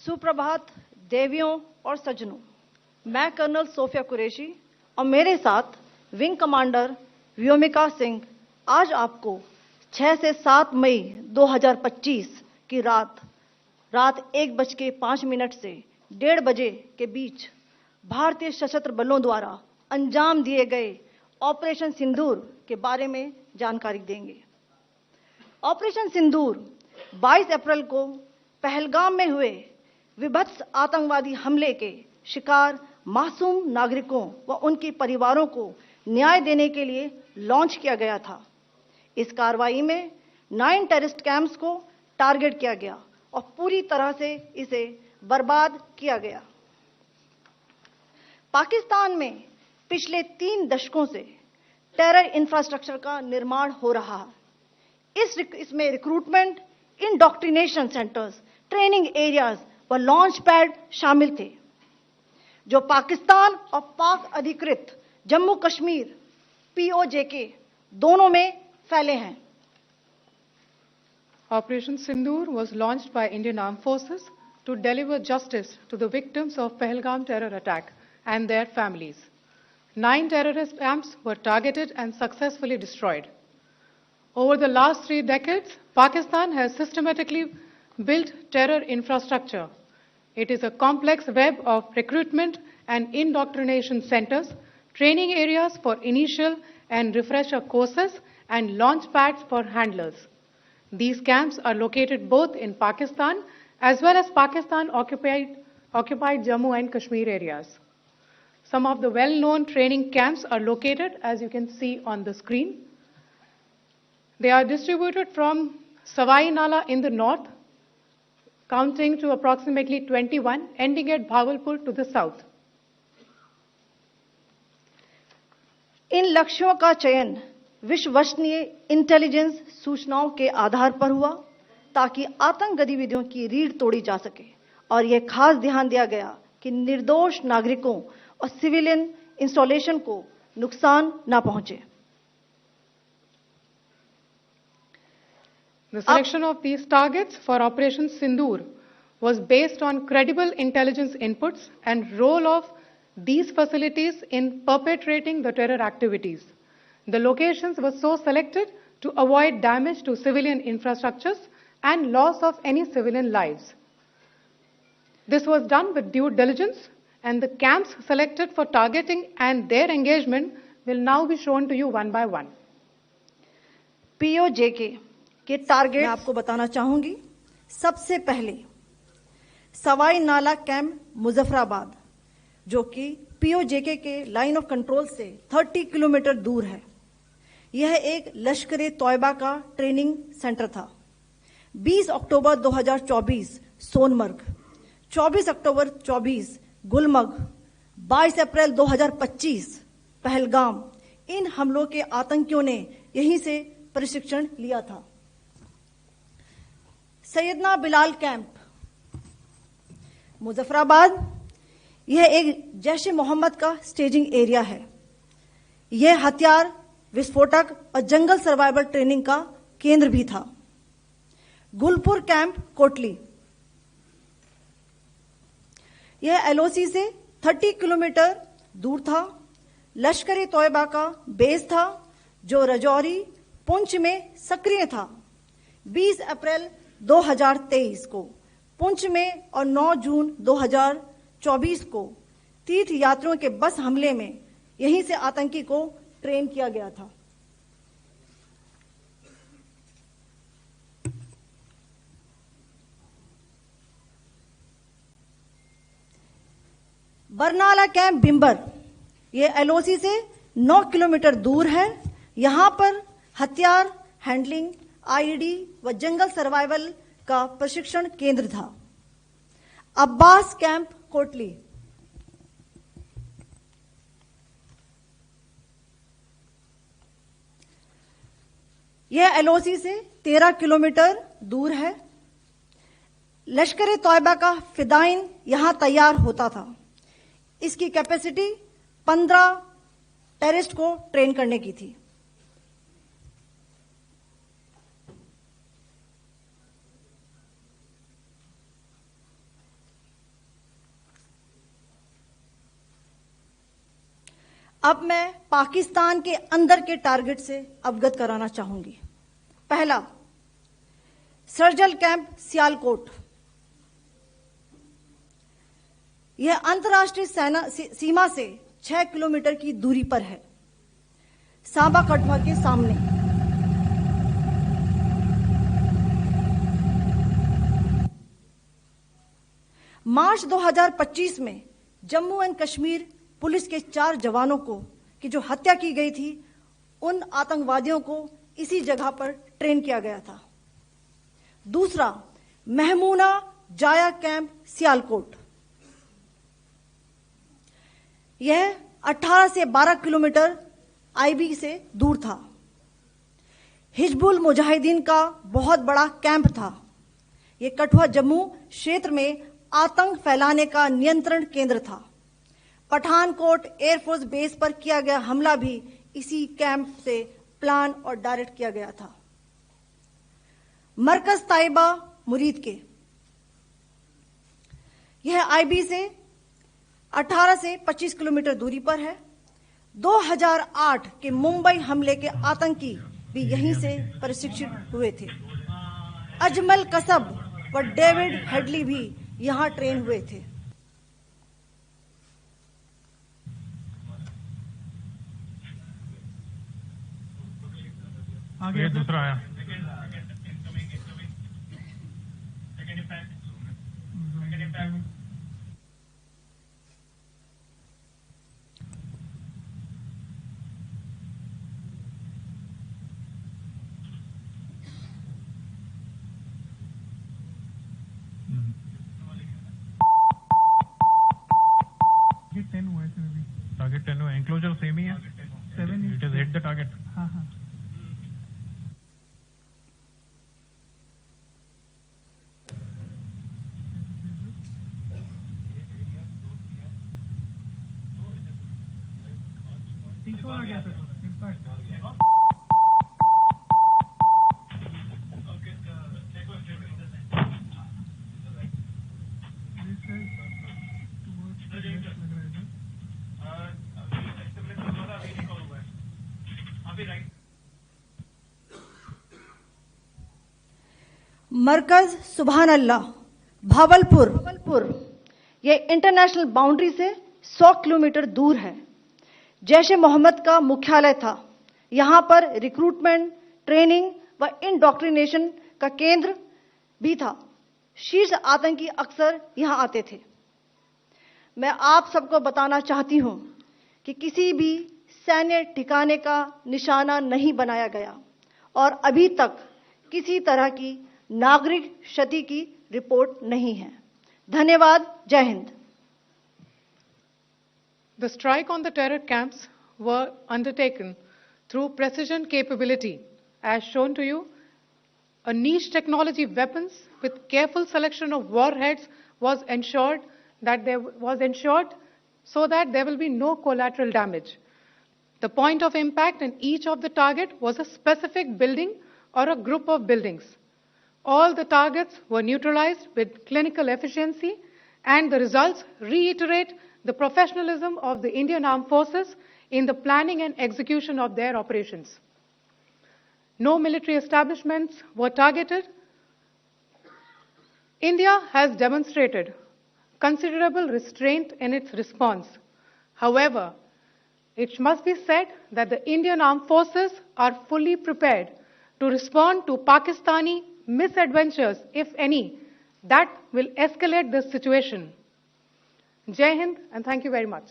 सुप्रभात देवियों और सज्जनों, मैं कर्नल सोफिया कुरैशी और मेरे साथ विंग कमांडर व्योमिका सिंह आज आपको 6 से 7 मई 2025 की रात 1:05 से 1:30 बजे के बीच भारतीय सशस्त्र बलों द्वारा अंजाम दिए गए ऑपरेशन सिंदूर के बारे में जानकारी देंगे। ऑपरेशन सिंदूर 22 अप्रैल को पहलगाम में हुए विभत्स आतंकवादी हमले के शिकार मासूम नागरिकों व उनके परिवारों को न्याय देने के लिए लॉन्च किया गया था। इस कार्रवाई में 9 टेररिस्ट कैंप्स को टारगेट किया गया और पूरी तरह से इसे बर्बाद किया गया। पाकिस्तान में पिछले 3 दशकों से टेरर इंफ्रास्ट्रक्चर का निर्माण हो रहा है। इसमें recruitment, indoctrination centres, training areas व लॉन्च पैड शामिल थे, जो पाकिस्तान और पाक अधिकृत जम्मू कश्मीर POJK दोनों में फैले हैं। Operation Sindoor was launched by Indian Armed Forces to deliver justice to the victims of Pahalgam terror attack and their families. 9 terrorist camps were targeted and successfully destroyed. Over the last 3 decades, Pakistan has systematically built terror infrastructure. It is a complex web of recruitment and indoctrination centers, training areas for initial and refresher courses, and launch pads for handlers. These camps are located both in Pakistan as well as Pakistan-occupied Jammu and Kashmir areas. Some of the well-known training camps are located, as you can see on the screen. They are distributed from Savai Nala in the north, counting to approximately 21, ending at Bhagalpur to the south. इन लक्ष्यों का चयन विश्वसनीय intelligence सूचनाओं के आधार पर हुआ ताकि आतंक गतिविधियों की रीढ़ तोड़ी जा सके, और यह खास ध्यान दिया गया कि निर्दोष नागरिकों और सिविलियन इंस्टॉलेशन को नुकसान न पहुंचे। The selection of these targets for Operation Sindoor was based on credible intelligence inputs and role of these facilities in perpetrating the terror activities. The locations were so selected to avoid damage to civilian infrastructures and loss of any civilian lives. This was done with due diligence, and the camps selected for targeting and their engagement will now be shown to you one by one. POJK के target मैं आपको बताना चाहूंगी। सबसे पहले सवाई नाला camp Muzaffarabad, जो कि POJK के लाइन ऑफ कंट्रोल से 30 किलोमीटर दूर है। यह एक लश्कर तौयबा का ट्रेनिंग सेंटर था। 20 अक्टूबर 2024 सोनमर्ग, 24 अक्टूबर 24 गुलमर्ग, 22 अप्रैल 2025 पहलगाम, इन हमलों के आतंकियों ने यहीं से प्रशिक्षण लिया था। सैयदना बिलाल कैंप मुजफ्फराबाद, यह एक जैश ए मोहम्मद का स्टेजिंग एरिया है। यह हथियार, विस्फोटक और जंगल सर्वाइवल ट्रेनिंग का केंद्र भी था। गुलपुर कैंप कोटली, यह LOC से 30 किलोमीटर दूर था। लश्कर ए तौयबा का बेस था, जो रजौरी, पुंछ में सक्रिय था। 20 अप्रैल 2023 को पुंछ में और 9 जून 2024 को तीर्थ यात्रियों के बस हमले में यहीं से आतंकी को ट्रेन किया गया था। बरनाला कैंप बिंबर, यह LOC से 9 किलोमीटर दूर है। यहां पर हथियार, हैंडलिंग, IED व जंगल सर्वाइवल का प्रशिक्षण केंद्र था। अब्बास कैंप कोटली, यह LOC से 13 किलोमीटर दूर है। लश्कर ए तौयबा का फिदाइन यहां तैयार होता था। इसकी कैपेसिटी 15 टेररिस्ट को ट्रेन करने की थी। अब मैं पाकिस्तान के अंदर के टारगेट से अवगत कराना चाहूंगी। पहला, सर्जिकल कैंप सियालकोट। यह अंतर्राष्ट्रीय सीमा से 6 किलोमीटर की दूरी पर है, सांबा कठुआ के सामने। मार्च 2025 में जम्मू एंड कश्मीर पुलिस के 4 जवानों को की जो हत्या की गई थी, उन आतंकवादियों को इसी जगह पर ट्रेन किया गया था। दूसरा, महमूना जाया कैंप सियालकोट। यह 18 से 12 किलोमीटर आईबी से दूर था। हिजबुल मुजाहिदीन का बहुत बड़ा कैंप था। यह कठुआ जम्मू क्षेत्र में आतंक फैलाने का नियंत्रण केंद्र था। पठानकोट एयरफोर्स बेस पर किया गया हमला भी इसी कैंप से प्लान और डायरेक्ट किया गया था। मरकज ताइबा मुरीद के, यह आईबी से 18 से 25 किलोमीटर दूरी पर है। 2008 के मुंबई हमले के आतंकी भी यहीं से प्रशिक्षित हुए थे। अजमल कसब व डेविड हेडली भी यहां ट्रेन हुए थे। आगे दूसरा आया। टारगेट 10 हुआ, एंक्लोजर सेम ही है। 7 it is hit the target. हाँ हाँ। आ गया सर। मरकज सुभान अल्लाह भावलपुर, यह इंटरनेशनल बाउंड्री से 100 किलोमीटर दूर है। जैश ए मोहम्मद का मुख्यालय था। यहां पर रिक्रूटमेंट, ट्रेनिंग व इंडॉक्ट्रिनेशन का केंद्र भी था। शीर्ष आतंकी अक्सर यहां आते थे। मैं आप सबको बताना चाहती हूं कि किसी भी सैन्य ठिकाने का निशाना नहीं बनाया गया और अभी तक किसी तरह की नागरिक क्षति की रिपोर्ट नहीं है। धन्यवाद। जय Hind. The strike on the terror camps were undertaken through precision capability, as shown to you. A niche technology weapons with careful selection of warheads was ensured so that there will be no collateral damage. The point of impact in each of the target was a specific building or a group of buildings. All the targets were neutralized with clinical efficiency, and the results reiterate the professionalism of the Indian Armed Forces in the planning and execution of their operations. No military establishments were targeted. India has demonstrated considerable restraint in its response. However, it must be said that the Indian Armed Forces are fully prepared to respond to Pakistani misadventures, if any, that will escalate this situation. Jai Hind, and thank you very much.